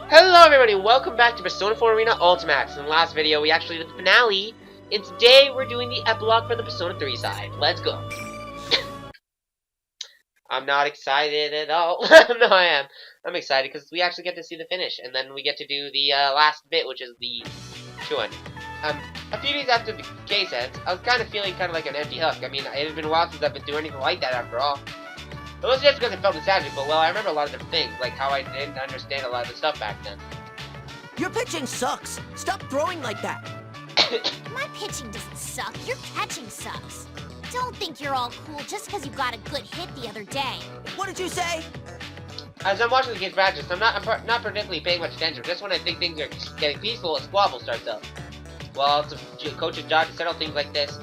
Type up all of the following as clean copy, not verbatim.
Hello everybody, welcome back to Persona 4 Arena Ultimax. In the last video, we actually did the finale, and today we're doing the epilogue for the Persona 3 side. Let's go. I'm not excited at all. No, I am. I'm excited because we actually get to see the finish, and then we get to do the last bit, which is the Chuan. A few days after the case ends, I was kind of feeling kind of like an empty hook. I mean, it had been a while since I've been doing anything like that after all. It wasn't just because it felt nostalgic, but well, I remember a lot of different things, like how I didn't understand a lot of the stuff back then. Your pitching sucks. Stop throwing like that. My pitching doesn't suck. Your catching sucks. Don't think you're all cool just because you got a good hit the other day. What did you say? As I'm watching the kids practice, I'm not particularly paying much attention. Just when I think things are getting peaceful, a squabble starts up. Well, it's a coach's job to settle things like this.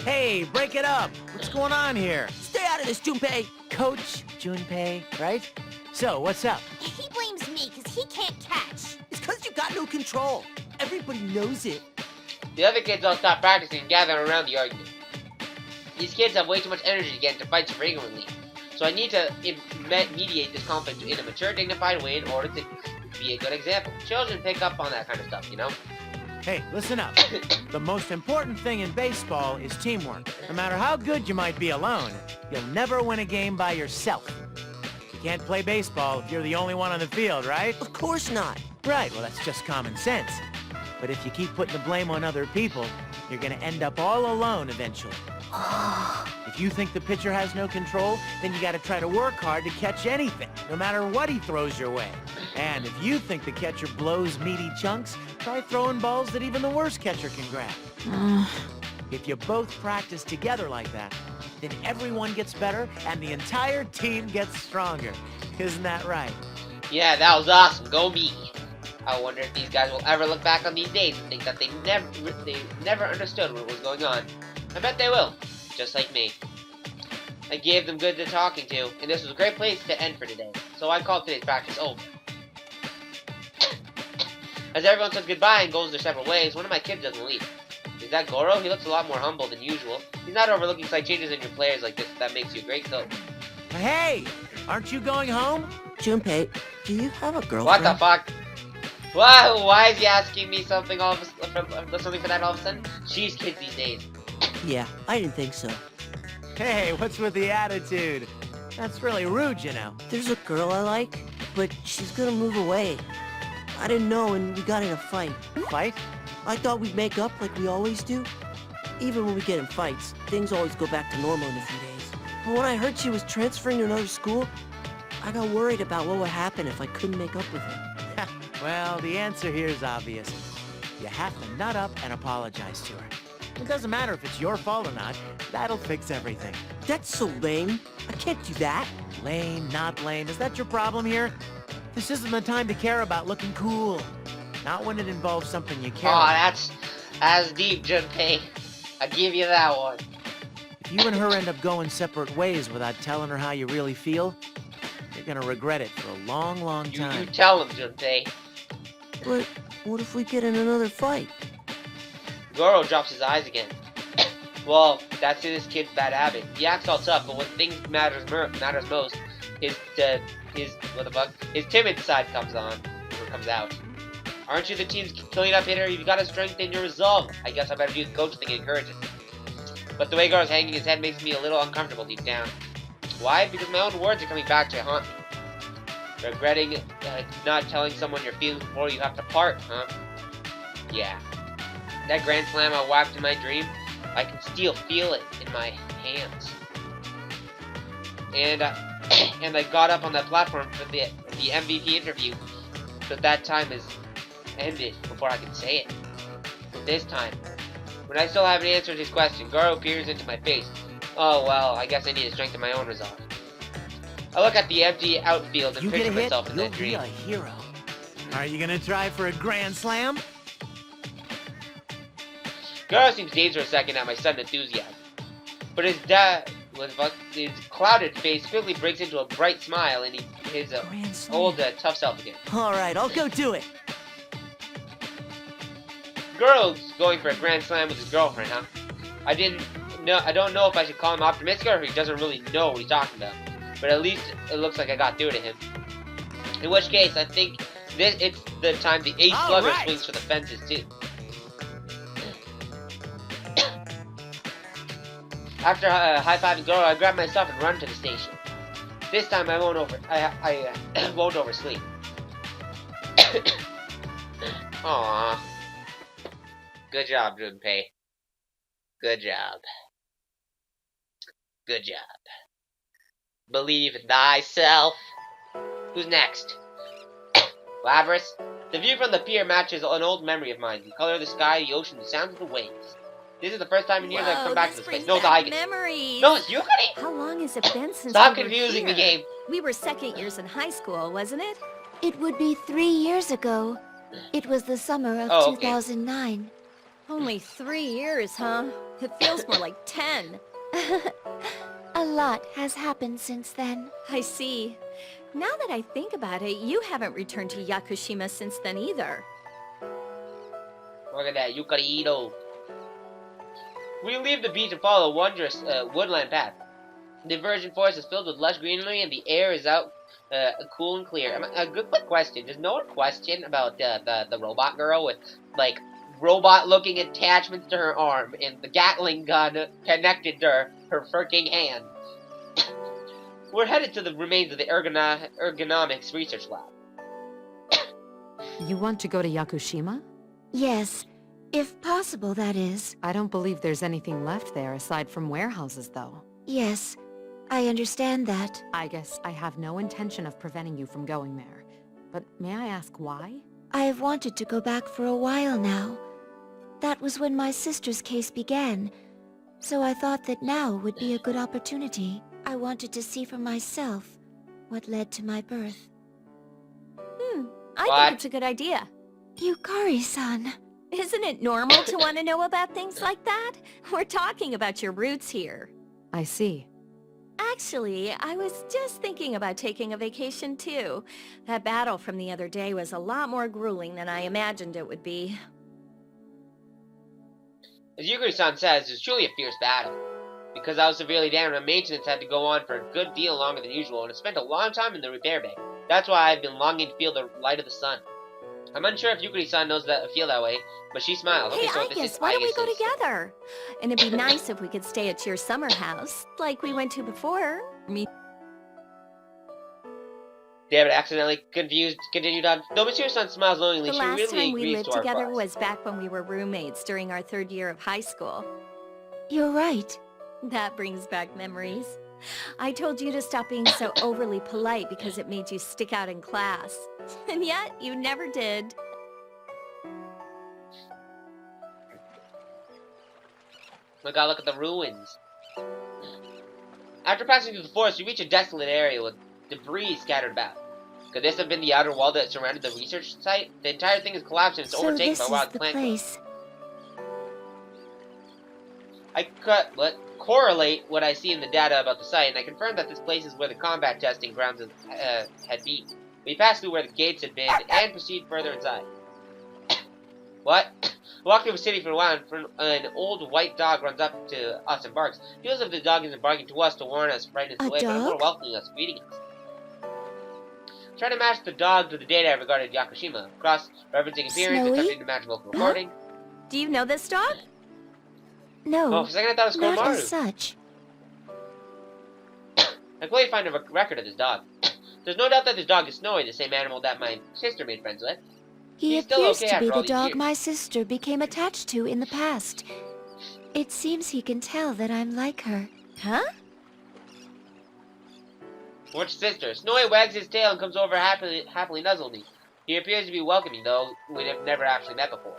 Hey, break it up. What's going on here? Stay out of this, Junpei. Coach Junpei, right? So, what's up? He blames me because he can't catch. It's because you got no control. Everybody knows it. The other kids all stop practicing and gather around the argument. These kids have way too much energy to get into fights regularly, so I need to mediate this conflict in a mature, dignified way in order to be a good example. Children pick up on that kind of stuff, you know? Hey, listen up. The most important thing in baseball is teamwork. No matter how good you might be alone, you'll never win a game by yourself. You can't play baseball if you're the only one on the field, right? Of course not. Right, well, that's just common sense. But if you keep putting the blame on other people, you're gonna end up all alone eventually. If you think the pitcher has no control, then you gotta try to work hard to catch anything, no matter what he throws your way. And if you think the catcher blows meaty chunks, try throwing balls that even the worst catcher can grab. If you both practice together like that, then everyone gets better and the entire team gets stronger. Isn't that right? Yeah, that was awesome. Go me. I wonder if these guys will ever look back on these days and think that they never understood what was going on. I bet they will, just like me. I gave them good to talking to, and this was a great place to end for today. So I called today's practice over. As everyone says goodbye and goes their separate ways, one of my kids doesn't leave. Is that Goro? He looks a lot more humble than usual. He's not overlooking slight changes in your players like this. That makes you a great coach. Hey, aren't you going home? Junpei, do you have a girlfriend? What the fuck? Why is he asking me something all of something for that all of a sudden? She's kids these days. Yeah, I didn't think so. Hey, what's with the attitude? That's really rude, you know. There's a girl I like, but she's gonna move away. I didn't know and we got in a fight. Fight? I thought we'd make up like we always do. Even when we get in fights, things always go back to normal in a few days. But when I heard she was transferring to another school, I got worried about what would happen if I couldn't make up with her. Well, the answer here is obvious. You have to nut up and apologize to her. It doesn't matter if it's your fault or not. That'll fix everything. That's so lame. I can't do that. Lame, not lame. Is that your problem here? This isn't the time to care about looking cool. Not when it involves something you care about. That's deep, Junpei. I give you that one. If you and her end up going separate ways without telling her how you really feel, you're gonna regret it for a long, long time. You tell him, Junpei. But what if we get in another fight? Goro drops his eyes again. Well, that's this kid's bad habit. He acts all tough, but when things matters most, his timid side comes out. Aren't you the team's clean-up hitter? You've got to strengthen your resolve. I guess I better do the coach thing and encourage it. But the way Goro's hanging his head makes me a little uncomfortable deep down. Why? Because my own words are coming back to haunt me. Regretting not telling someone your feelings before you have to part, huh? Yeah. That grand slam I whacked in my dream, I can still feel it in my hands. And I got up on that platform for the MVP interview, but that time has ended before I can say it. But this time, when I still haven't answered his question, Goro peers into my face. Oh well, I guess I need to strengthen my own resolve. I look at the empty outfield and picture myself in that dream. You'll be a hero. Are you gonna try for a grand slam? Goro seems dazed for a second at my sudden enthusiasm, but his clouded face quickly breaks into a bright smile and his old tough self again. All right, I'll go do it. Goro's going for a grand slam with his girlfriend, huh? I don't know if I should call him optimistic or if he doesn't really know what he's talking about. But at least it looks like I got through to him. In which case, I think It's the time the 8 All slugger right. swings for the fences too. After high-fiving Goro, I grab my stuff and run to the station. This time I won't won't oversleep. Aww. Good job, Junpei. Good job. Good job. Believe in thyself. Who's next? Labrys. The view from the pier matches an old memory of mine. The color of the sky, the ocean, the sounds of the waves. This is the first time in years I've come back to this place. No, it's Aigen. Memories. No, it's Yukari! How long has it been since Stop we were confusing me, here? game. We were second years in high school, wasn't it? It would be 3 years ago. It was the summer of Oh, okay. 2009. Only 3 years, huh? It feels more like 10. A lot has happened since then. I see. Now that I think about it, you haven't returned to Yakushima since then either. Look at that, Yukari-ito. We leave the beach and follow a wondrous woodland path. The virgin forest is filled with lush greenery and the air is out cool and clear. A good quick question. Does no one question about the robot girl with, like, robot-looking attachments to her arm and the Gatling gun connected to her freaking hand? We're headed to the remains of the ergonomics research lab. You want to go to Yakushima? Yes, if possible, that is. I don't believe there's anything left there aside from warehouses, though. Yes, I understand that. I guess I have no intention of preventing you from going there. But may I ask why? I have wanted to go back for a while now. That was when my sister's case began, so I thought that now would be a good opportunity. I wanted to see for myself what led to my birth. I What? think it's a good idea. Yukari-san. Isn't it normal to want to know about things like that? We're talking about your roots here. I see. Actually, I was just thinking about taking a vacation too. That battle from the other day was a lot more grueling than I imagined it would be. As Yukari-san says, it was truly a fierce battle. Because I was severely damaged, my maintenance had to go on for a good deal longer than usual, and I spent a long time in the repair bay. That's why I've been longing to feel the light of the sun. I'm unsure if Yukari-san knows that I feel that way, but she smiled. Hey, Okay, so I this guess, is why don't we go Aigen's- together? And it'd be nice if we could stay at your summer house, like we went to before. David accidentally continued on. Though Monsieur-san smiles knowingly, The she last really time we agrees lived to our together cause. was back when we were roommates during our 3rd year of high school. You're right. That brings back memories. I told you to stop being so overly polite because it made you stick out in class. And yet, you never did. My god, look at the ruins. After passing through the forest, we reach a desolate area with debris scattered about. Could this have been the outer wall that surrounded the research site? The entire thing is collapsed and it's So overtaken this by is wild the plant growth. place. I correlate what I see in the data about the site, and I confirm that this place is where the combat testing grounds had been. We passed through where the gates had been, and proceed further inside. What? Walk through the city for a while, and an old white dog runs up to us and barks. Feels as if the dog isn't barking to us to warn us, frighten us A away, but dog? more welcoming us, greeting us. Try to match the dog to the data I regarded Yakushima. Cross referencing appearance, Snowy? attempting to match vocal recording. Do you know this dog? No, Oh, for a second I thought it was not Komaru. as such. I clearly find a record of this dog. There's no doubt that this dog is Snowy, the same animal that my sister made friends with. He He's still appears okay to be after all the these dog years. my sister became attached to in the past. It seems he can tell that I'm like her. Huh? Which sister? Snowy wags his tail and comes over happily nuzzle me. He appears to be welcoming, though we have never actually met before.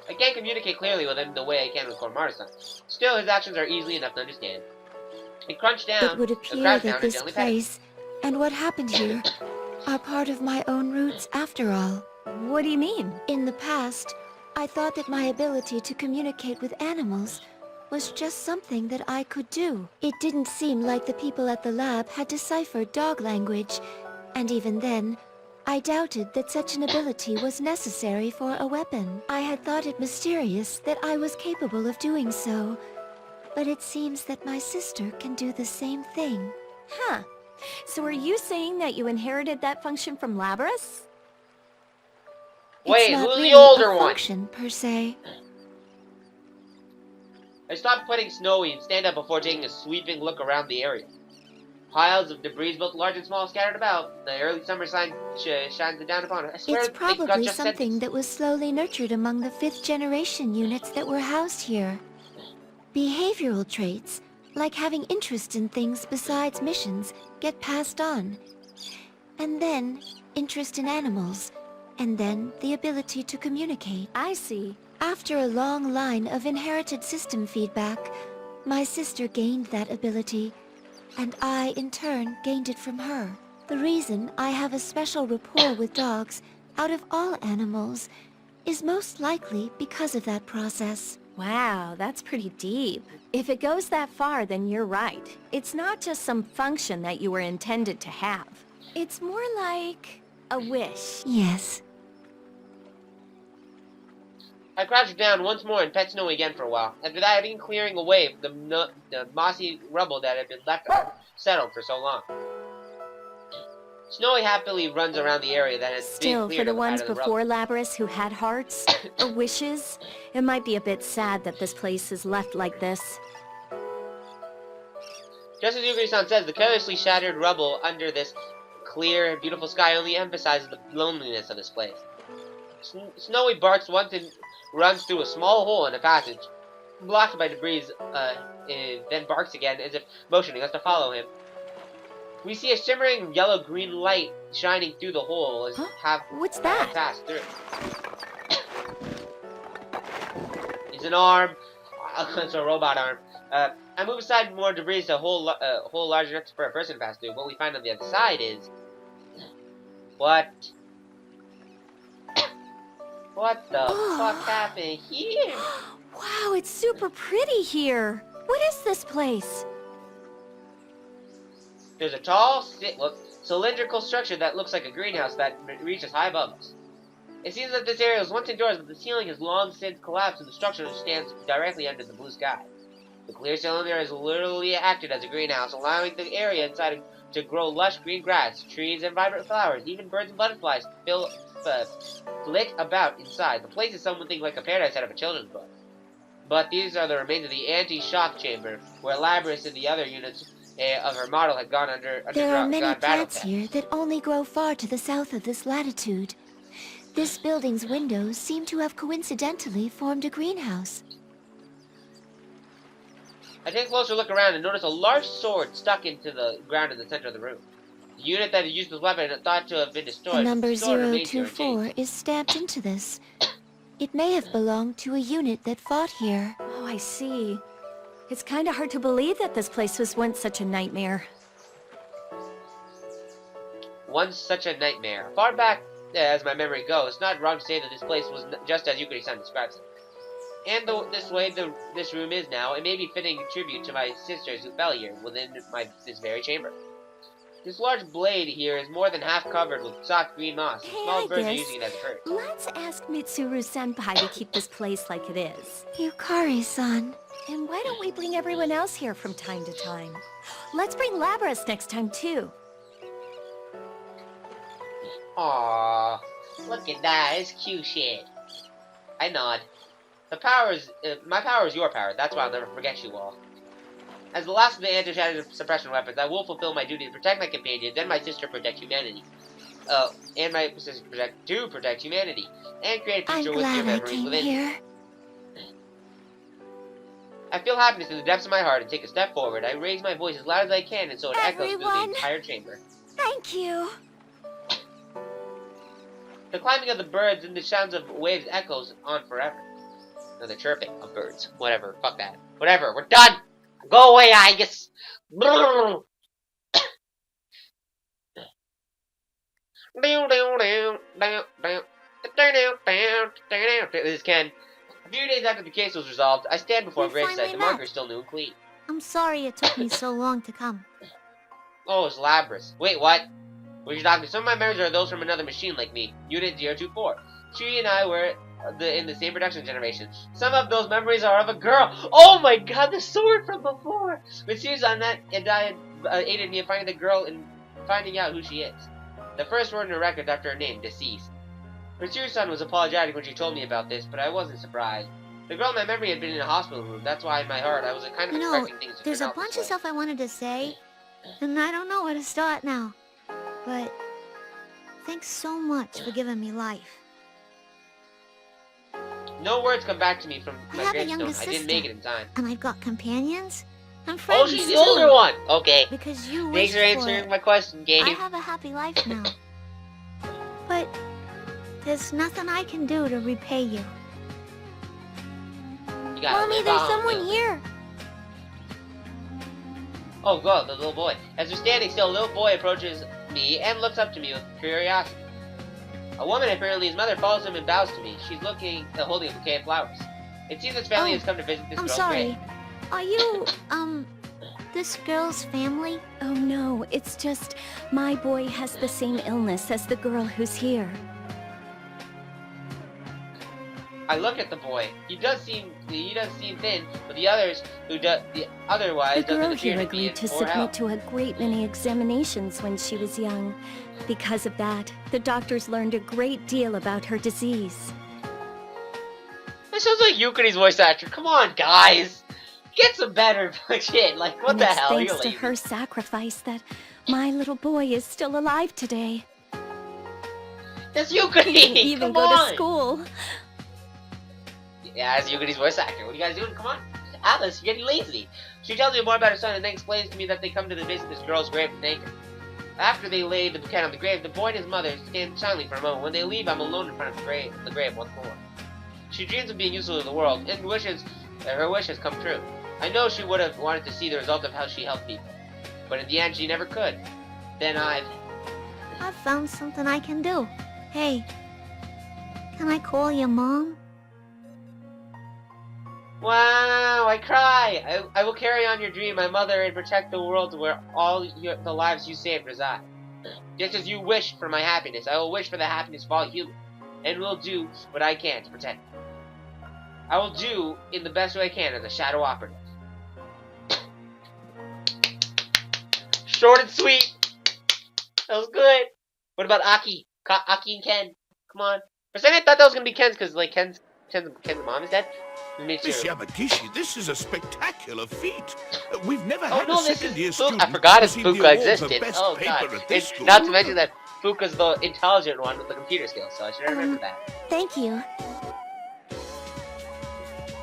I can't communicate clearly with him the way I can with Komaru-san. Still, his actions are easily enough to understand. He crunched down, It would and appear crouched down that and this gently petted me. place and what happened here are part of my own roots after all. What do you mean? In the past, I thought that my ability to communicate with animals was just something that I could do. It didn't seem like the people at the lab had deciphered dog language, and even then, I doubted that such an ability was necessary for a weapon. I had thought it mysterious that I was capable of doing so, but it seems that my sister can do the same thing. Huh. So are you saying that you inherited that function from Labrys? Wait, it's not who's really the older a one? function, per se. I stopped putting Snowy and stand up before taking a sweeping look around the area. Piles of debris, both large and small, scattered about. The early summer sun shines it down upon it. I swear It's my gut probably just said something this. that was slowly nurtured among the 5th generation units that were housed here. Behavioral traits, like having interest in things besides missions, get passed on. And then, interest in animals. And then, the ability to communicate. I see. After a long line of inherited system feedback, my sister gained that ability, and I, in turn, gained it from her. The reason I have a special rapport with dogs, out of all animals, is most likely because of that process. Wow, that's pretty deep. If it goes that far, then you're right. It's not just some function that you were intended to have. It's more like a wish. Yes. I crouched down once more and pet Snowy again for a while. After that, I began clearing away the mossy rubble that had been left settled for so long. Snowy happily runs around the area that has been Still, cleared for the out ones of the before rubble. Labrys who had hearts or wishes, it might be a bit sad that this place is left like this. Just as Yuguri-san says, the carelessly shattered rubble under this clear, beautiful sky only emphasizes the loneliness of this place. Snowy barks once and runs through a small hole in the passage, blocked by debris, then barks again as if motioning us to follow him. We see a shimmering yellow-green light shining through the hole as What's that? pass through. It's an arm. It's a robot arm. I move aside more debris to a hole large enough for a person to pass through. What we find on the other side is... What? What the fuck happened here? Wow, it's super pretty here. What is this place? There's a tall, cylindrical structure that looks like a greenhouse that reaches high above us. It seems that this area was once indoors, but the ceiling has long since collapsed and the structure stands directly under the blue sky. The clear cylinder has literally acted as a greenhouse, allowing the area inside to grow lush green grass, trees, and vibrant flowers. Even birds and butterflies flit about inside. The place is something like a paradise out of a children's book. But these are the remains of the anti-shock chamber, where Labrys and the other units of her model had gone There are undergone many battle plants tests. here that only grow far to the south of this latitude. This building's windows seem to have coincidentally formed a greenhouse. I take a closer look around and notice a large sword stuck into the ground in the center of the room. The unit that had used this weapon had thought to have been destroyed. The number but the sword remains here 024 unchanged. is stamped into this. It may have belonged to a unit that fought here. Oh, I see. It's kind of hard to believe that this place was once such a nightmare. Once such a nightmare. Far back as my memory goes, it's not wrong to say that this place was just as Yukari-san describes it. And this way this room is now, it may be fitting tribute to my sisters who fell here within this very chamber. This large blade here is more than half covered with soft green moss, and Hey, small I birds are guess. using it as a perch. Let's ask Mitsuru-senpai to keep this place like it is. Yukari-san. And why don't we bring everyone else here from time to time? Let's bring Labrys next time, too. Aww, look at that, it's cute shit. I nod. The power is, my power is your power, that's why I'll never forget you all. As the last of the anti-shadow suppression weapons, I will fulfill my duty to protect my companion, then my sister protect humanity. And my sister protect humanity, and create a I'm future with your glad I memories came within. here. I feel happiness in the depths of my heart and take a step forward. I raise my voice as loud as I can, and so it echoes through the Everyone. entire chamber. Thank you. The climbing of the birds and the sounds of waves echoes on forever. No, the chirping of birds. Whatever. Fuck that. Whatever. We're done. Go away, Angus. This is Ken. A few days after the case was resolved, I stand before a We gravesite. finally The met. marker is still new and clean. I'm sorry it took me so long to come. Oh, it's Labrys. Wait, what? What are you talking to? Some of my memories are those from another machine like me, Unit 024. She and I were in the same production generation. Some of those memories are of a girl. Oh my god, the sword from before! When she was on that, and I aided me in finding the girl and finding out who she is. The first word in her record after her name, deceased. Mitsuru-san was apologetic when she told me about this, but I wasn't surprised. The girl in my memory had been in a hospital room. That's why in my heart I was kind of expecting things to there's turn a out bunch this of way. stuff I wanted to say, and I don't know where to start now. But thanks so much for giving me life. No words come back to me from I my have a gravestone. younger I didn't sister. make it in time. And I've got companions and Oh, friends she's the too. older one! Okay. Because you Thanks wished for answering it. my question, Gabe. I have a happy life now. But there's nothing I can do to repay you. You gotta Mommy, live there's on, someone Will. here. Oh god, the little boy. As we're standing still, a little boy approaches me and looks up to me with curiosity. A woman, apparently his mother, follows him and bows to me. She's holding a bouquet of flowers. It seems his family has come to visit this I'm girl's sorry. grave. Are you, this girl's family? Oh no, it's just my boy has the same illness as the girl who's here. I look at the boy. He does seem thin, but the others otherwise The doesn't girl appear here to be agreed to in poor submit health. to a great many examinations when she was young. Because of that, the doctors learned a great deal about her disease. That sounds like Yukari's voice actor. Come on, guys. Get some better shit. Like, what And the it's hell? thanks You're to lazy. her sacrifice that my little boy is still alive today. It's He Yukari! didn't even Come go on! to school. Yeah, it's Yukari's voice actor. What are you guys doing? Come on. Alice, you're getting lazy. She tells me more about her son and then explains to me that they come to visit this girl's grave to thank her. After they lay the bouquet on the grave, the boy and his mother stand silently for a moment. When they leave, I'm alone in front of the grave once more. She dreams of being useful to the world, and wishes that her wish has come true. I know she would have wanted to see the result of how she helped people, but in the end, she never could. Then I've found something I can do. Hey, can I call your mom? Wow, I cry! I will carry on your dream, my mother, and protect the world where all the lives you saved reside. Just as you wish for my happiness, I will wish for the happiness of all humans, and will do what I can to protect it. I will do in the best way I can as a shadow operative. Short and sweet! That was good! What about Aki? Aki and Ken? Come on. For a second I thought that was gonna be Ken's, because, like, Ken's mom is dead. Miss Yamagishi, this is a spectacular feat. We've never Oh had no, a this second-year is Fuka. student I forgot if receive the Fuka award for existed. best Oh paper god. at this school. Not to mention that Fuka's the intelligent one with the computer skills, so I should have remembered that. Thank you.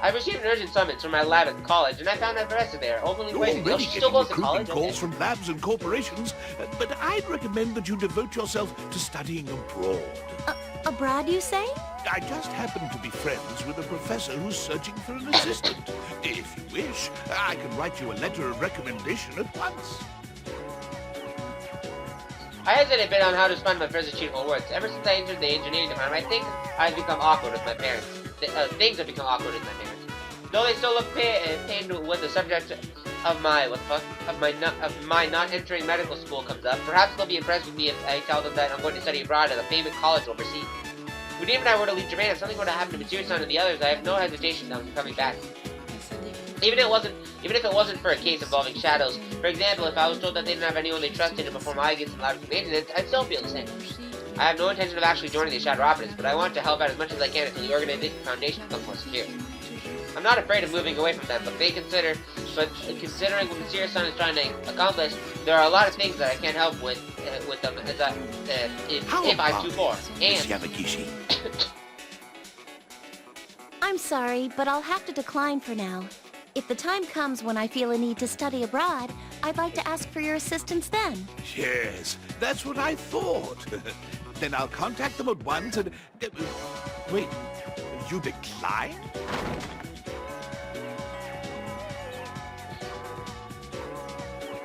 I received an urgent summons from my lab at college, and I found that Vanessa there, openly You're waiting. Oh, already she still getting goes to recruitment college? calls from labs and corporations, but I'd recommend that you devote yourself to studying abroad. Abroad, you say? I just happen to be friends with a professor who's searching for an assistant. If you wish, I can write you a letter of recommendation at once. I hesitate a bit on how to spend my first achievable words. Ever since I entered the engineering department, I think I've become awkward with my parents. Things have become awkward with my parents. Though they still look pained when the subject of my not entering medical school comes up, perhaps they'll be impressed with me if I tell them that I'm going to study abroad at a famous college overseas. When even I were to leave Japan, if something were to happen to Mitsuru-san and the others, I have no hesitation on coming back. Even if it wasn't for a case involving shadows. For example, if I was told that they didn't have anyone they trusted to perform Eigens and laboratory maintenance, I'd still feel the same. I have no intention of actually joining the Shadow Operatives, but I want to help out as much as I can until the organization foundation becomes more secure. I'm not afraid of moving away from them, but considering what Mitsuru-san is trying to accomplish, there are a lot of things that I can't help with them if I'm too poor. Miss And Yamagishi? I'm sorry, but I'll have to decline for now. If the time comes when I feel a need to study abroad, I'd like to ask for your assistance then. Yes, that's what I thought. Then I'll contact them at once and... wait, you decline?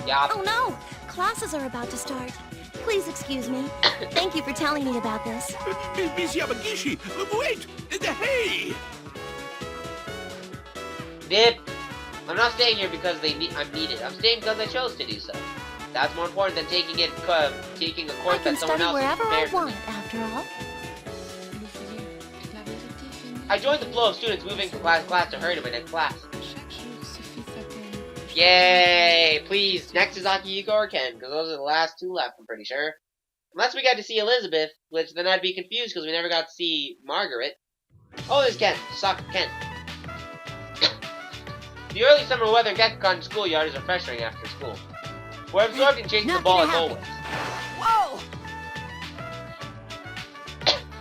yeah, Oh no! Classes are about to start. Please excuse me. Thank you for telling me about this. Miss Yamagishi, wait! Hey! Dip. I'm not staying here because I'm needed. I'm staying because I chose to do so. That's more important than taking a course I can that someone study else wherever is I prepared for. want, after all. I joined the flow of students moving from class to class to hurry to my next class. Yay! Please, next is Akihiko or Ken, because those are the last two left, I'm pretty sure. Unless we got to see Elizabeth, which then I'd be confused because we never got to see Margaret. Oh, there's Ken. Soccer Ken. The early summer weather Gekon schoolyard is refreshing after school. We're absorbed in chasing the ball as always. Whoa!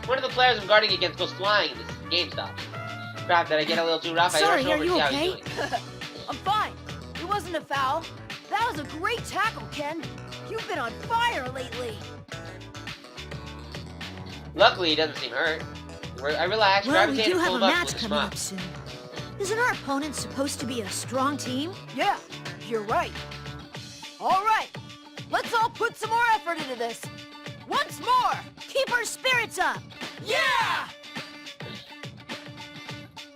One of the players I'm guarding against goes flying in this game stops. Crap, did I get a little too rough? Sorry, I rushed over are to you see how okay? he's doing. I'm fine. It wasn't a foul. That was a great tackle, Ken. You've been on fire lately. Luckily, he doesn't seem hurt. I relaxed, Well, we gravitated do and have a pulled up match with a coming smile. up soon. Isn't our opponent supposed to be a strong team? Yeah, you're right. All right, let's all put some more effort into this. Once more! Keep our spirits up! Yeah!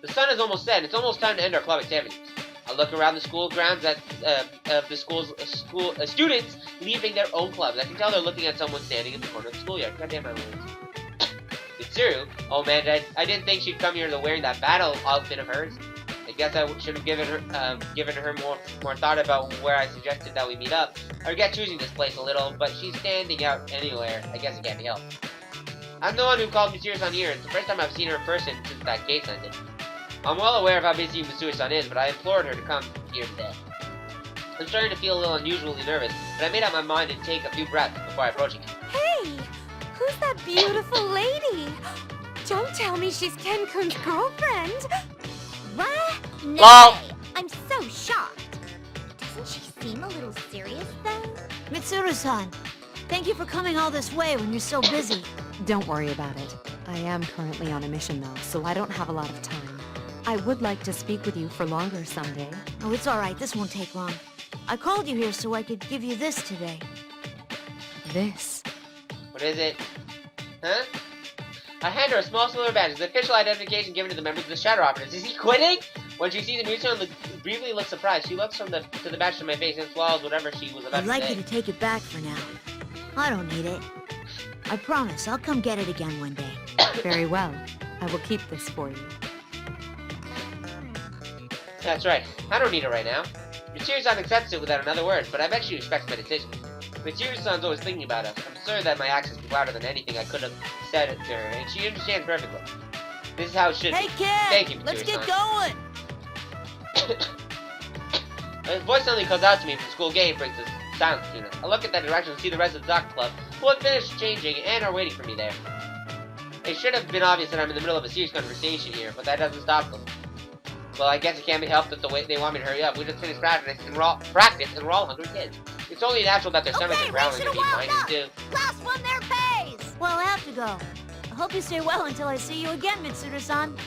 The sun is almost set, and it's almost time to end our club activities. I look around the school grounds at of the school's students leaving their own clubs. I can tell they're looking at someone standing in the corner of the schoolyard. Goddamn my words. Mitsuru? Oh man, I didn't think she'd come here wearing that battle outfit of hers. I guess I should have given her more thought about where I suggested that we meet up. I regret choosing this place a little, but she's standing out anywhere. I guess it can't be helped. I'm the one who called Mitsuru-san here. It's the first time I've seen her in person since that case ended. I'm well aware of how busy Mitsuru-san is, but I implored her to come here today. I'm starting to feel a little unusually nervous, but I made up my mind to take a few breaths before approaching her. Hey! Who's that beautiful lady? Don't tell me she's Ken-kun's girlfriend. What? No Well- way. I'm so shocked. Doesn't she seem a little serious, though? Mitsuru-san, thank you for coming all this way when you're so busy. Don't worry about it. I am currently on a mission though, so I don't have a lot of time. I would like to speak with you for longer someday. Oh, it's all right. This won't take long. I called you here so I could give you this today. This. What is it? Huh? I hand her a small silver badge. It's the official identification given to the members of the Shadow Operatives. Is he quitting? When she sees the Mitsuru, briefly looks surprised. She looks from to the badge to my face and swallows whatever she was about I'd to like say. you to take it back for now. I don't need it. I promise I'll come get it again one day. Very well. I will keep this for you. That's right. I don't need it right now. Mitsuru-san accepts it without another word, but I bet she respects my decision. Mitsuru-san's always thinking about us. I'm sure that my actions speak louder than anything I could have said to her, and she understands perfectly. This is how it should Hey, be. Ken! Thank you, Let's get Mitsuru-san. going! His voice suddenly calls out to me from the school gate and breaks the silence between us. I look at that direction and see the rest of the soccer club, who have finished changing and are waiting for me there. It should have been obvious that I'm in the middle of a serious conversation here, but that doesn't stop them. Well, I guess it can't be helped that the way they want me to hurry up. We just finished practice and we're all hungry kids. It's only natural that their stomachs are growling and mine is too. Last one there pays! Well, I have to go. I hope you stay well until I see you again, Mitsuru-san.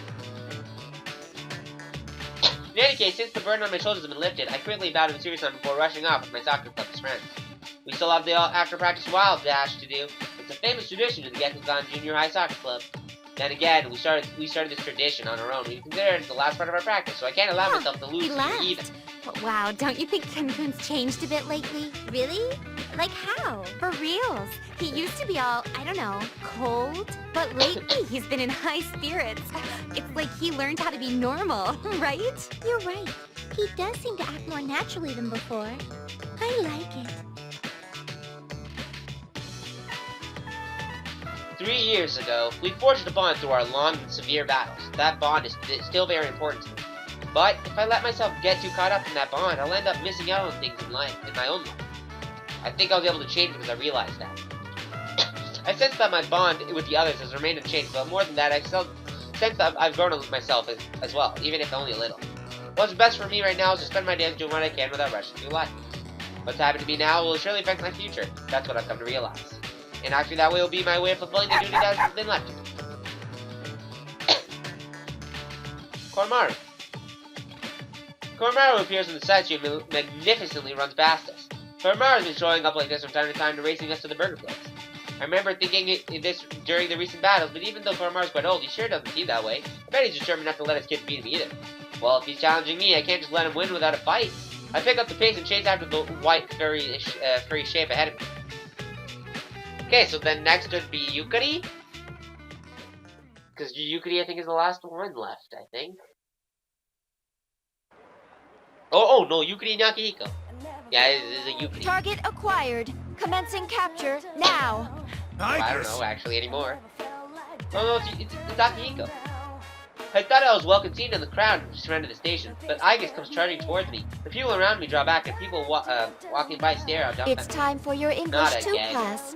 In any case, since the burden on my shoulders has been lifted, I quickly bowed to Mitsuru-san before rushing off with my soccer club's friends. We still have the after-practice wild dash to do. It's a famous tradition of the Gekkan Junior High Soccer Club. Then again, we started this tradition on our own. We consider it the last part of our practice, so I can't allow myself to lose He left. even. But wow, don't you think Ken-kun's changed a bit lately? Really? Like how? For reals. He used to be all, I don't know, cold. But lately, he's been in high spirits. It's like he learned how to be normal, right? You're right. He does seem to act more naturally than before. I like it. 3 years ago, we forged a bond through our long and severe battles. That bond is still very important to me. But if I let myself get too caught up in that bond, I'll end up missing out on things in my own life. I think I was able to change because I realized that. I sense that my bond with the others has remained unchanged, but more than that, I still sense that I've grown with myself as well, even if only a little. What's best for me right now is to spend my days doing what I can without rushing through life. What's happened to me now will surely affect my future. That's what I've come to realize. And actually that will be my way of fulfilling the duty that has been left to me. Koromaru. Koromaru appears on the side street and magnificently runs past us. Koromaru has been showing up like this from time to time and racing us to the burger place. I remember thinking this during the recent battles, but even though Koromaru's quite old, he sure doesn't seem that way. I bet he's determined not to let his kids beat him either. Well, if he's challenging me, I can't just let him win without a fight. I pick up the pace and chase after the white furry shape ahead of me. Okay, so then next would be Yukari. Because Yukari, I think, is the last one left, I think. Oh no, Yukari and Yakihiko. Yeah, it's a Yukari. Target acquired. Commencing capture now. Well, I don't know, actually, anymore. Oh, no, it's Akihiko. I thought I was well concealed in the crowd and surrounded the station, but Aigis comes charging towards me. The people around me draw back, and people walking by stare out. It's time for your English 2 class.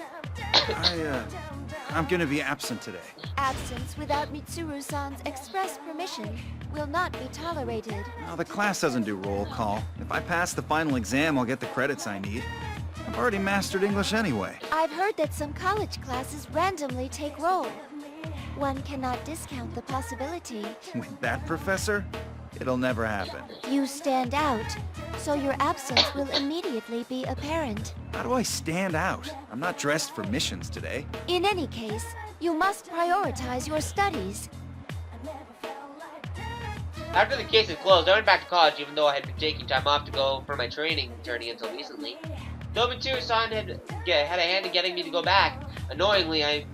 I'm gonna be absent today. Absence without Mitsuru-san's express permission will not be tolerated. No, the class doesn't do roll call. If I pass the final exam, I'll get the credits I need. I've already mastered English anyway. I've heard that some college classes randomly take roll. One cannot discount the possibility. With that professor, it'll never happen. You stand out, so your absence will immediately be apparent. How do I stand out? I'm not dressed for missions today. In any case, you must prioritize your studies. After the case is closed, I went back to college even though I had been taking time off to go for my training journey until recently. Though Mitsuru-san had a hand in getting me to go back, annoyingly,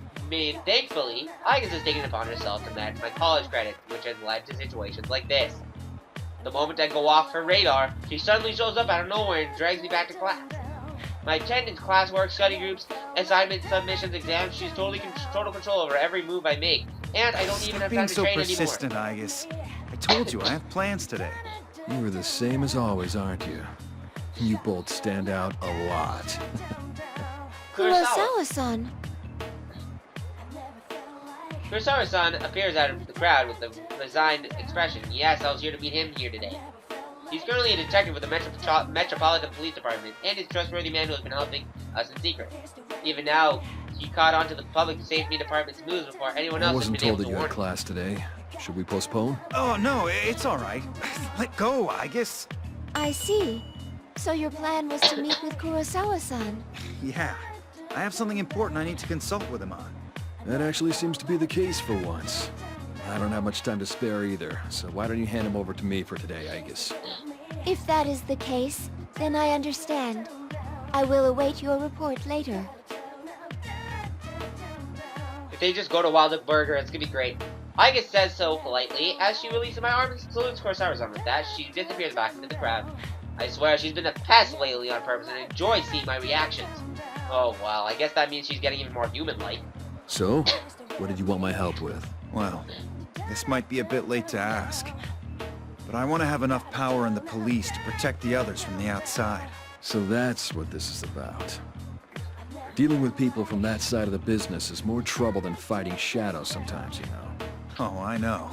thankfully, Aigis has taken it upon herself to match my college credit, which has led to situations like this. The moment I go off her radar, she suddenly shows up out of nowhere and drags me back to class. My attendance, classwork, study groups, assignments, submissions, exams, she's total control over every move I make, and I don't even have time to train anymore. Being so persistent, Aigis. I told you I have plans today. You are the same as always, aren't you? You both stand out a lot. Kurosawa-san. Kurosawa-san appears out of the crowd with a resigned expression. Yes, I was here to meet him here today. He's currently a detective with the Metropolitan Police Department, and is a trustworthy man who has been helping us in secret. Even now, he caught on to the public safety department's moves before anyone else has been able to warn him. I wasn't told that you had class today. Should we postpone? Oh, no, it's all right. Let go, Aigis. I see. So your plan was to meet with Kurosawa-san? Yeah. I have something important I need to consult with him on. That actually seems to be the case for once. I don't have much time to spare either, so why don't you hand him over to me for today, Aigis? If that is the case, then I understand. I will await your report later. If they just go to Wild Duck Burger, it's gonna be great. Aigis says so politely as she releases my arm and salutes Kurosawa-san. With that, she disappears back into the crowd. I swear she's been a pest lately on purpose and enjoys seeing my reactions. Oh well, I guess that means she's getting even more human-like. So, what did you want my help with? Well, this might be a bit late to ask, but I want to have enough power in the police to protect the others from the outside. So that's what this is about. Dealing with people from that side of the business is more trouble than fighting shadows sometimes, you know. Oh, I know.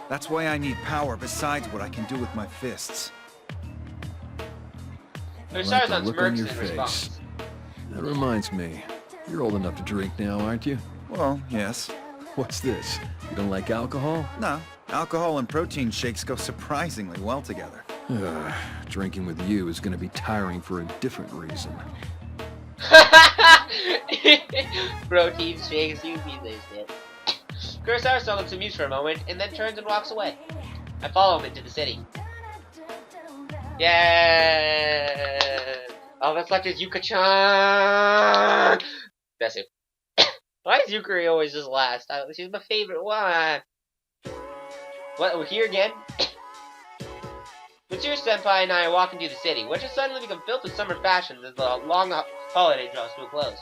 That's why I need power besides what I can do with my fists. I like the look on your face. That reminds me, you're old enough to drink now, aren't you? Well, yes. What's this? You don't like alcohol? No. Alcohol and protein shakes go surprisingly well together. Drinking with you is going to be tiring for a different reason. Protein shakes, you mean this shit. Kurosawa looks amused for a moment, and then turns and walks away. I follow him into the city. Yeah. Oh, that's like his Yuka-chan. That's it. Why is Yukari always just last? She's my favorite one. What? We're here again? Mitsuru Senpai and I are walking through the city, which has suddenly become filled with summer fashions as the long holiday draws to a close.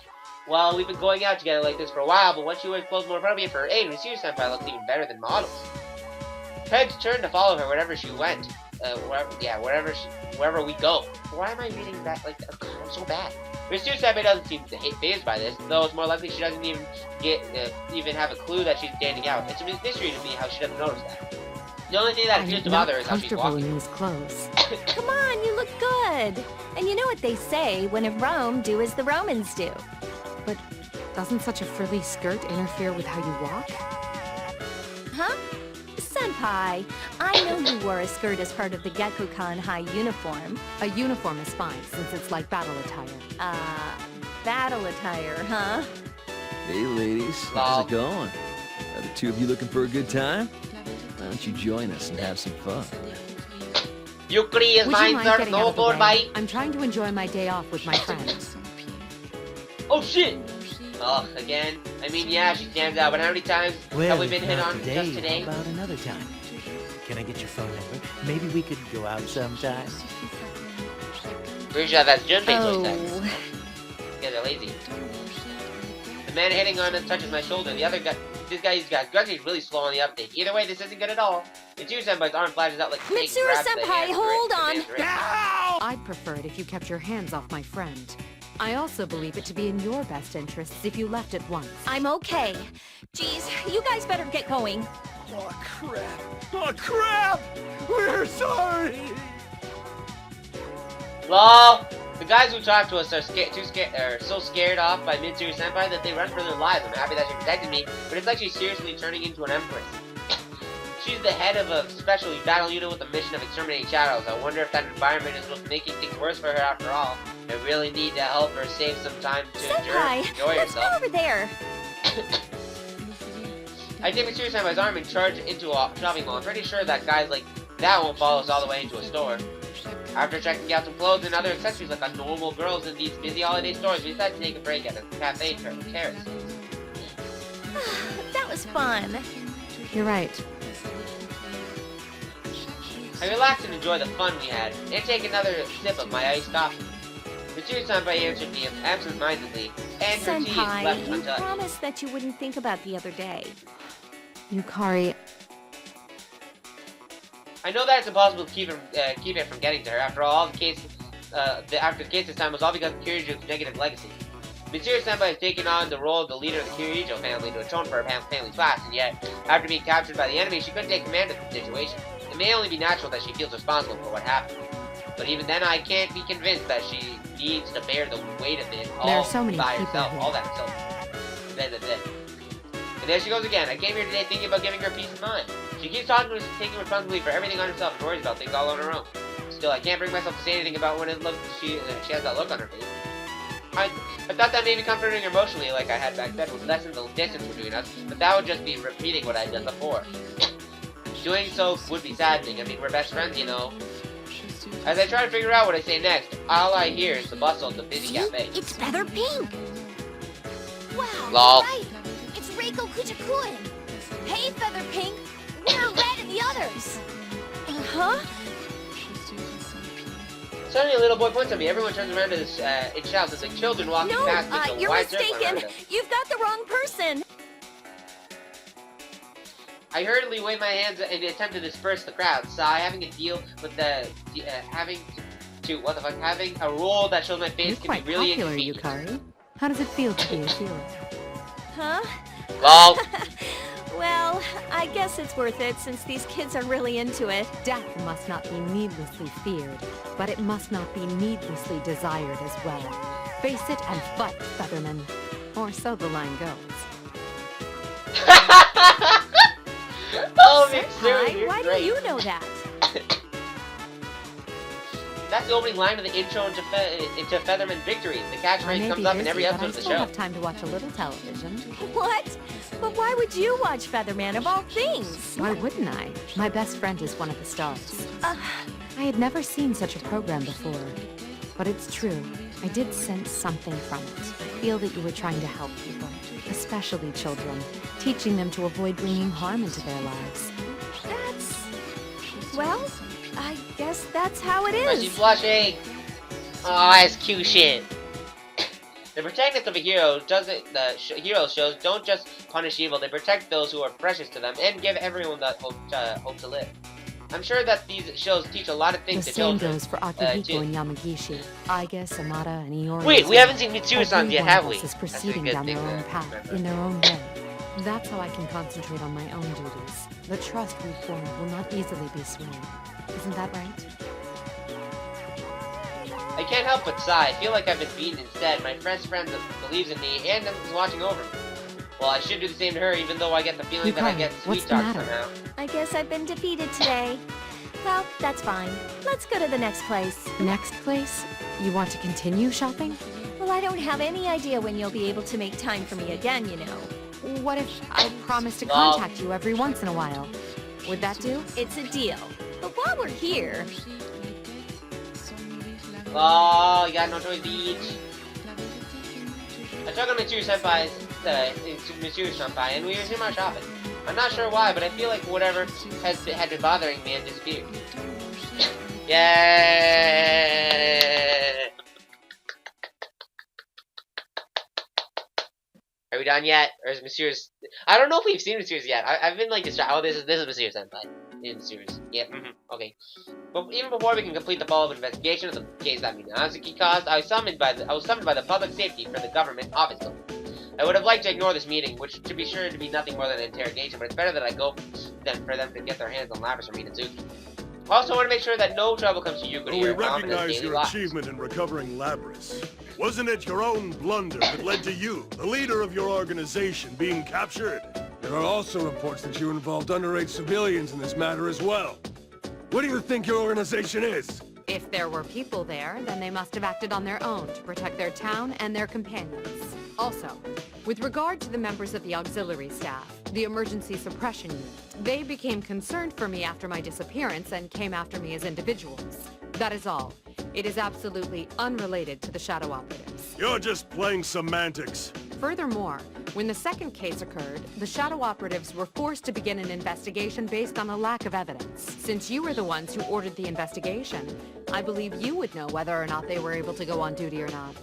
Well, we've been going out together like this for a while, but once she wears clothes more appropriate for her age, Mitsuru Senpai looks even better than models. Heads turned to follow her wherever she went. Wherever we go. Why am I reading that like that? Oh, I'm so bad. Mitsuru Senpai doesn't seem fazed by this, though it's more likely she doesn't even have a clue that she's standing out. It's a mystery to me how she doesn't notice that. The only thing that appears to bother her is how she's walking. In these clothes. Come on, you look good. And you know what they say, when in Rome, do as the Romans do. But doesn't such a frilly skirt interfere with how you walk? Huh? Senpai, I know you wore a skirt as part of the Gekkoukan High uniform. A uniform is fine, since it's like battle attire. Battle attire, huh? Hey ladies, how's it going? Are the two of you looking for a good time? Why don't you join us and have some fun? Yukari is mine, sir. No more bite. I'm trying to enjoy my day off with my friends. Oh shit! Oh, again? I mean, yeah, she stands out, but how many times have we been hit on just today? How about another time? Can I get your phone number? Maybe we could go out sometime. Pretty sure that's Junpei's voice. You guys are lazy. The man hitting on us touches my shoulder. The other guy, this guy's got Grunty's really slow on the update. Either way, this isn't good at all. Mitsuru-senpai's arm flashes out like snake grabs the Mitsuru-senpai, hand hold wrist, on. the man's wrist. I'd prefer it if you kept your hands off my friend. I also believe it to be in your best interests if you left at once. I'm okay. Geez, you guys better get going. Oh, crap. Oh, crap! We're sorry! Lol. The guys who talk to us are so scared off by Mitsuru-senpai that they run for their lives. I'm happy that she protected me, but it's like she's seriously turning into an empress. She's the head of a special battle unit with the mission of exterminating shadows. I wonder if that environment is what's making things worse for her after all. I really need to help her save some time to Senpai, enjoy let's go herself. over there. I take Mitsuru-senpai's arm and charge into a shopping mall. I'm pretty sure that guys like that won't follow us all the way into a store. After checking out some clothes and other accessories like a normal girls in these busy holiday stores, we decided to take a break at a cafe terrace. That was fun. You're right. I relaxed and enjoyed the fun we had, and take another sip of my iced coffee. Mitsuru-senpai answered me absent-mindedly, and her tea is left Senpai, you untouched. promised that you wouldn't think about the other day. Yukari, I know that it's impossible to keep it from getting to her. After all, the case this time was all because of Kirijo's negative legacy. Mitsuru-senpai has taken on the role of the leader of the Kirijo family to atone for her family's past, and yet, after being captured by the enemy, she couldn't take command of the situation. It may only be natural that she feels responsible for what happened. But even then, I can't be convinced that she needs to bear the weight of it all There are so many by people herself, here. all that herself. And there she goes again. I came here today thinking about giving her peace of mind. She keeps taking responsibility for everything on herself and worries about things all on her own. Still, I can't bring myself to say anything about when she has that look on her face. I thought that maybe comforting her emotionally like I had back then would lessen the distance between us, but that would just be repeating what I'd done before. Doing so would be saddening. I mean, we're best friends, you know. As I try to figure out what I say next, all I hear is the bustle of the busy See? cafe. It's Feather Pink. Wow, Lol. you're right. It's Reiko Kujakuen. Hey, Feather Pink. We're Red and the others. Huh? Suddenly, a little boy points at me. Everyone turns around and shouts. It's like children walking No, past with a you're wide circle around mistaken. us. You've got the wrong person. I hurriedly wave my hands in an attempt to disperse the crowd. Sigh, having to deal with having a role that shows my face you're can quite be really popular, inconvenient. Yukari. How does it feel to be a hero? Huh? Lol. Well, I guess it's worth it since these kids are really into it. Death must not be needlessly feared, but it must not be needlessly desired as well. Face it and fight, Featherman. Or so the line goes. Oh, Senpai, you're why great. do you know that? That's the opening line of the intro into Featherman Victory. The I catchphrase may comes be up in busy, every but episode I of the still show. have time to watch a little television. What? But why would you watch Featherman of all things? Why wouldn't I? My best friend is one of the stars. Uh, I had never seen such a program before. But it's true. I did sense something from it. I feel that you were trying to help people, especially children, teaching them to avoid bringing harm into their lives. well, I guess that's how it Why is she is. blushing? Oh, that's cute shit. The protagonist of a hero hero shows don't just punish evil, they protect those who are precious to them and give everyone that hope to live. I'm sure that these shows teach a lot of The things to same children. goes for Akihiko and Yamagishi, Aiga, Samada, and Iori. Wait, as we well. haven't seen Mitsuru-san Every yet, one have of we? us is That's a proceeding good down thing their own to path, remember. in their own way. That's how I can concentrate on my own duties. The trust we form will not easily be swayed. Isn't that right? I can't help but sigh. I feel like I've been beaten instead. My best friend believes in me and is watching over me. Well, I should do the same to her, even though I get the feeling that I Yukari, get what's sweet the talk matter? somehow. I guess I've been defeated today. Well, that's fine. Let's go to the next place. Next place? You want to continue shopping? Well, I don't have any idea when you'll be able to make time for me again, you know. What if I promise to Well- contact you every once in a while? Would that do? It's a deal. But while we're here, Oh, you got no choice, bitch. I took on Mitsuru-senpai, and we resumed our shopping. I'm not sure why, but I feel like whatever had been bothering me had disappeared. Yay! Are we done yet? Or is Monsieur's... I don't know if we've seen Monsieur's yet. I've been like distracted. Oh, this is Monsieur's senpai. This is Monsieur's. Yeah, okay. But even before we can complete the follow-up investigation of the case that Minazuki caused, I was summoned by the public safety for the government office building. I would have liked to ignore this meeting, which to be sure to be nothing more than an interrogation, but it's better that I go than for them to get their hands on Lapis or Minazuki. I also want to make sure that no trouble comes to Yukari We or Mom in his recognize daily your lives. achievement in recovering Labris. Wasn't it your own blunder that led to you, the leader of your organization, being captured? There are also reports that you involved underage civilians in this matter as well. What do you think your organization is? If there were people there, then they must have acted on their own to protect their town and their companions. Also, with regard to the members of the auxiliary staff, the emergency suppression unit, they became concerned for me after my disappearance and came after me as individuals. That is all. It is absolutely unrelated to the Shadow Operatives. You're just playing semantics. Furthermore, when the second case occurred, the Shadow Operatives were forced to begin an investigation based on a lack of evidence. Since you were the ones who ordered the investigation, I believe you would know whether or not they were able to go on duty or not.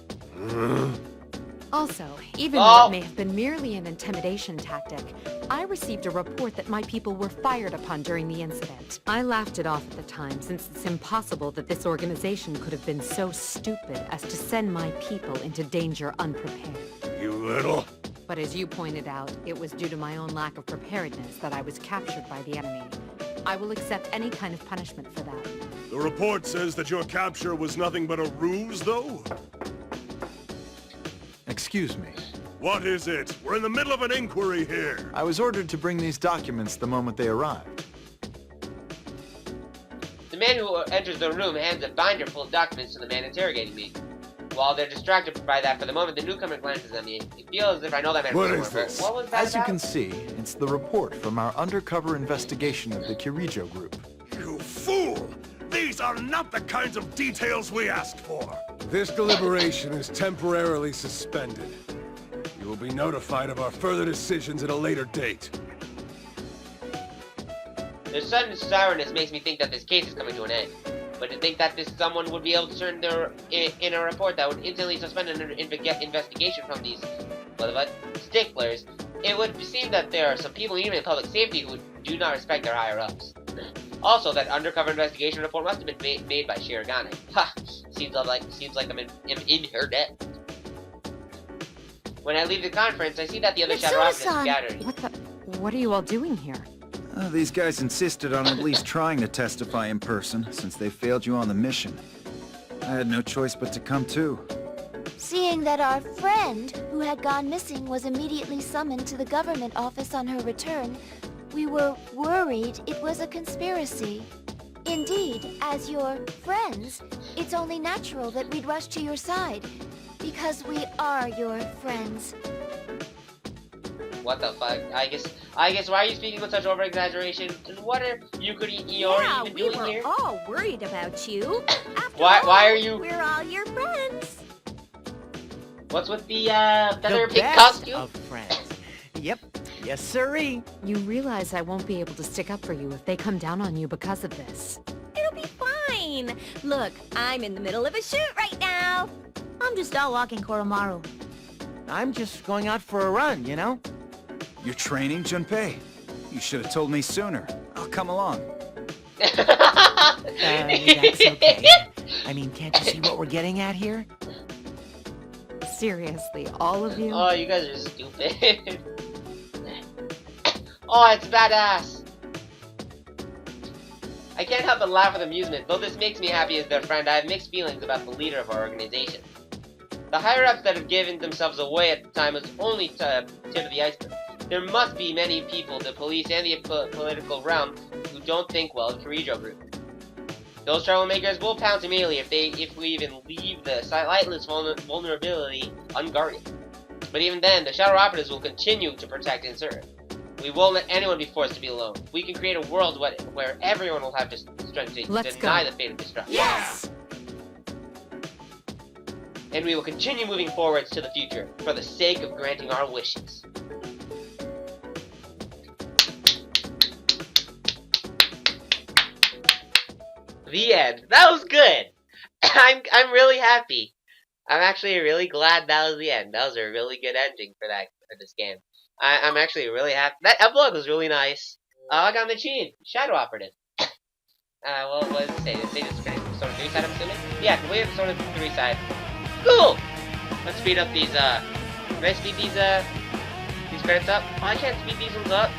Also, even though it may have been merely an intimidation tactic, I received a report that my people were fired upon during the incident. I laughed it off at the time, since it's impossible that this organization could have been so stupid as to send my people into danger unprepared. You little... But as you pointed out, it was due to my own lack of preparedness that I was captured by the enemy. I will accept any kind of punishment for that. The report says that your capture was nothing but a ruse, though? Excuse me. What is it? We're in the middle of an inquiry here. I was ordered to bring these documents the moment they arrived. The man who enters the room hands a binder full of documents to the man interrogating me. While they're distracted by that for the moment, the newcomer glances at me. It feels as if I know that man What before, is this? but what was that As you about? can see, it's the report from our undercover investigation of the Kirijo group. You fool! These are not the kinds of details we asked for. This deliberation is temporarily suspended. You will be notified of our further decisions at a later date. Their sudden sourness makes me think that this case is coming to an end. But to think that someone would be able to turn in a report that would instantly suspend an investigation from these sticklers, it would seem that there are some people even in public safety who do not respect their higher-ups. Also, that undercover investigation report must have been made by Shirogane. Ha! Seems like I'm in her debt. When I leave the conference, I see that the other Shadow Operatives are scattering. What are you all doing here? These guys insisted on at least trying to testify in person, since they failed you on the mission. I had no choice but to come too. Seeing that our friend, who had gone missing, was immediately summoned to the government office on her return, we were worried it was a conspiracy. Indeed, as your friends, it's only natural that we'd rush to your side, because we are your friends. What the fuck? I guess why are you speaking with such over-exaggeration? And what are Yukari and Iori even doing here? all worried about you. After Why are you... We're all your friends. What's with the feather The pink best costume? of friends. Yep. Yes, sirree. You realize I won't be able to stick up for you if they come down on you because of this. It'll be fine. Look, I'm in the middle of a shoot right now. I'm just out walking Koromaru. I'm just going out for a run, you know? You're training, Junpei? You should have told me sooner. I'll come along. That's okay. I mean, can't you see what we're getting at here? Seriously, all of you? Oh, you guys are stupid. Oh, it's badass. I can't help but laugh with amusement. Though this makes me happy as their friend, I have mixed feelings about the leader of our organization. The higher-ups that have given themselves away at the time was only tip of the iceberg. There must be many people, the police and the political realm, who don't think well of the Kirijo group. Those troublemakers will pounce immediately if we even leave the sightless vulnerability unguarded. But even then, the Shadow Operatives will continue to protect and serve. We won't let anyone be forced to be alone. We can create a world where everyone will have strength to deny the fate of destruction. Yes! And we will continue moving forwards to the future, for the sake of granting our wishes. The end. That was good. I'm really happy. I'm actually really glad that was the end. That was a really good ending for for this game. I'm actually really happy. That epilogue was really nice. I got the machine. Shadow Operative. Well, what does it say? Did it say this Persona 3 side, I'm assuming? Yeah, complete Persona 3 side. Cool! Let's speed up these, can I speed these credits up? Oh, I can't speed these ones up.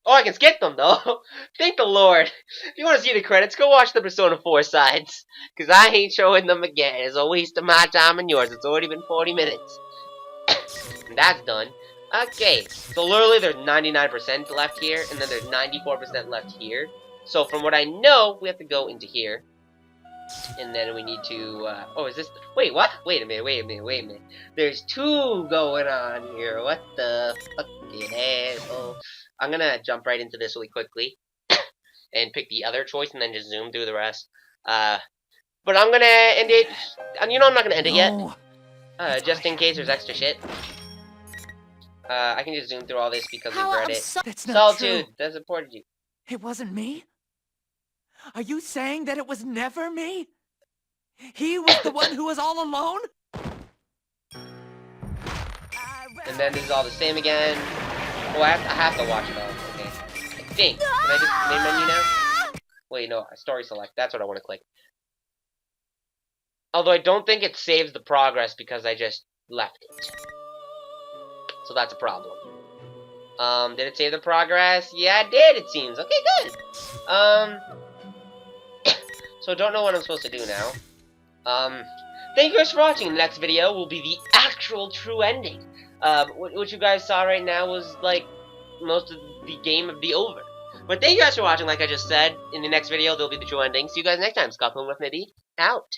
Oh, I can skip them, though. Thank the Lord. If you want to see the credits, go watch the Persona 4 sides. Because I ain't showing them again. It's a waste of my time and yours. It's already been 40 minutes. And that's done. Okay, so literally there's 99% left here, and then there's 94% left here. So from what I know, we have to go into here. And then we need to, oh, is this, wait, what? Wait a minute. There's two going on here. What the fucking asshole? I'm gonna jump right into this really quickly. And pick the other choice, and then just zoom through the rest. But I'm gonna end it, and you know I'm not gonna end it yet. Just in case there's extra shit. I can just zoom through all this because we've read it. That's not Solitude, true. that supported you. It wasn't me? Are you saying that it was never me? He was the one who was all alone? And then this is all the same again. Oh, I have to watch it all. Okay. I think. Can I just main menu now? Wait, no. Story select. That's what I want to click. Although I don't think it saves the progress because I just left it. So that's a problem. Did it save the progress? Yeah, it did, it seems. Okay, good. So don't know what I'm supposed to do now. Thank you guys for watching. The next video will be the actual true ending. What you guys saw right now was, like, most of the game of the over. But thank you guys for watching, like I just said. In the next video, there'll be the true ending. See you guys next time. Scott with maybe out.